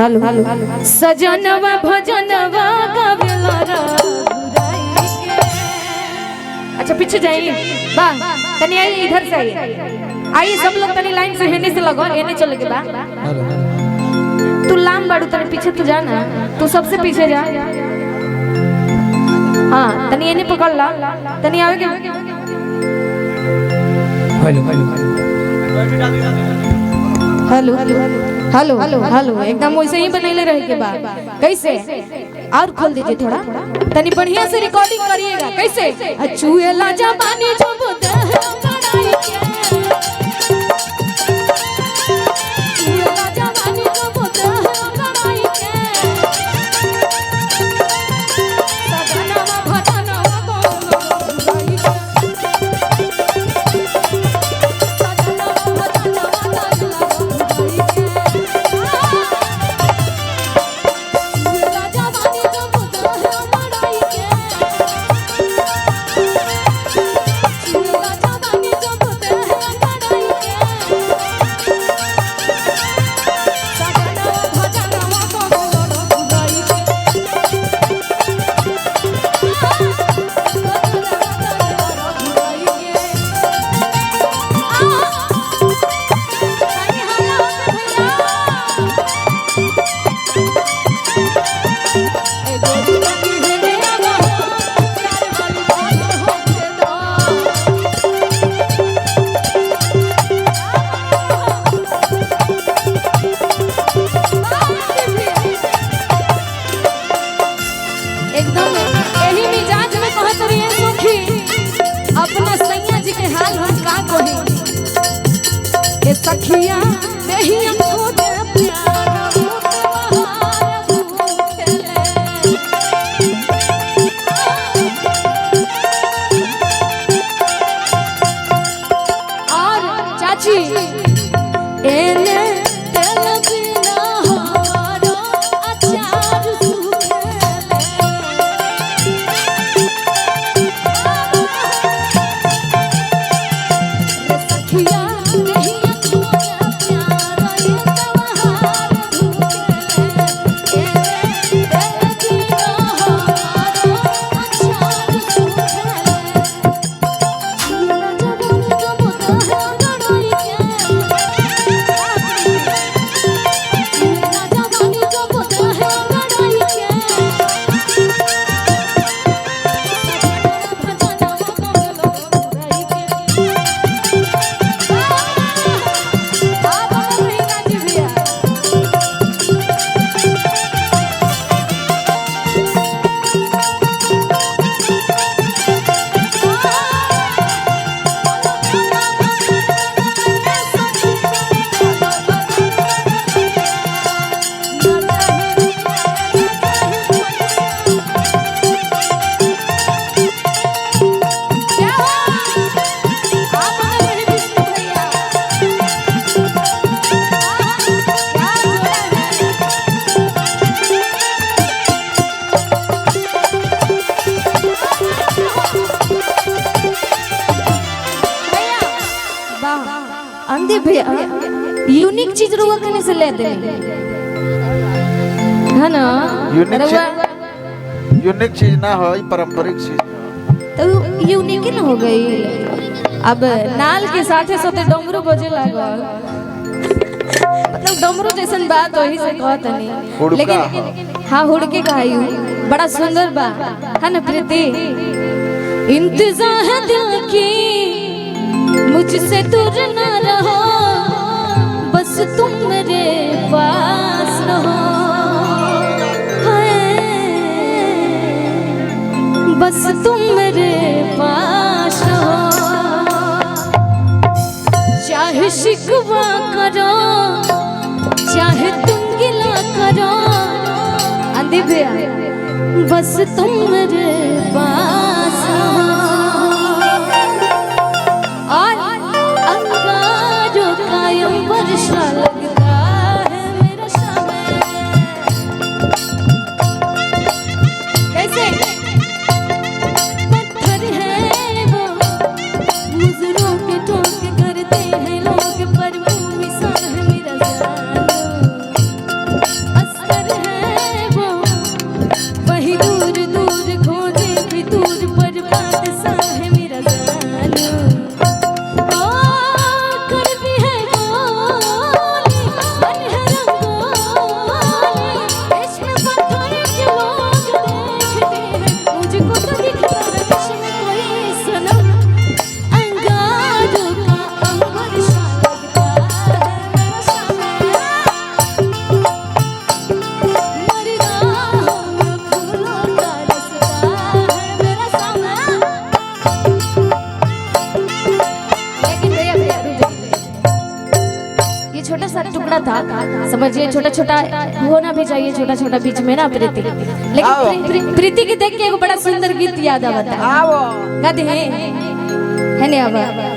Hello सजनवा भजनवा गावेला रघुराई के। अच्छा पीछे जाइए, वाह तनी आइए, इधर से आइए, आइए सब लोग तनी लाइन से हेने से लगो, हेने चले के बा। तू लाम बाड़ू, तनी पीछे तो जाना, तू सबसे पीछे जा। हाँ तनी एने पकड़ ला, तनी आवे के। हेलो हेलो हेलो हेलो एकदम वैसे ही बनैले रहे के बाद। कैसे और खोल दीजिए थोड़ा, तनी बढ़िया से रिकॉर्डिंग करिएगा। कैसे चुएला जवानी जो बुद है कड़ाई के, चुएला जवानी जो बुद है कड़ाई के, सजनवा भजनवा गावेला सखिया नहीं खोदे प्यार और चाची एने तेल बिना हमारो अचार सूखेले। सखिया नहीं अंधी भैया यूनिक चीज रुआ कने से ले दे है ना। यूनिक चीज ना हो, पारंपरिक चीज तो यूनिक ना हो गई। अब नाल के साथे साथे डमरू बजे लागल, मतलब डमरू जैसन बात वही से कहत नहीं, लेकिन हाँ हुड़के कहायू बड़ा सुंदर बा है ना प्रीति। इंतजार है दिल की मुझसे दूर न रहो, बस तुम मेरे पास रहो, बस तुम मेरे पास रहो। चाहे शिकवा करो चाहे तुम गिला करो, आंधी भैया बस तुम मेरे पास रहो। वर्षा लगता है मेरा समय, कैसे पत्थर है वो मुजरों के ठोक करते हैं लोग, पर वो मिसाल है मेरा जानू। छोटा सा टुकड़ा था, समझिए छोटा छोटा होना भी चाहिए, छोटा छोटा बीच में ना प्रीति, लेकिन प्रीति की देख के एक बड़ा सुंदर गीत याद आता है। गाते हैं है नहीं अब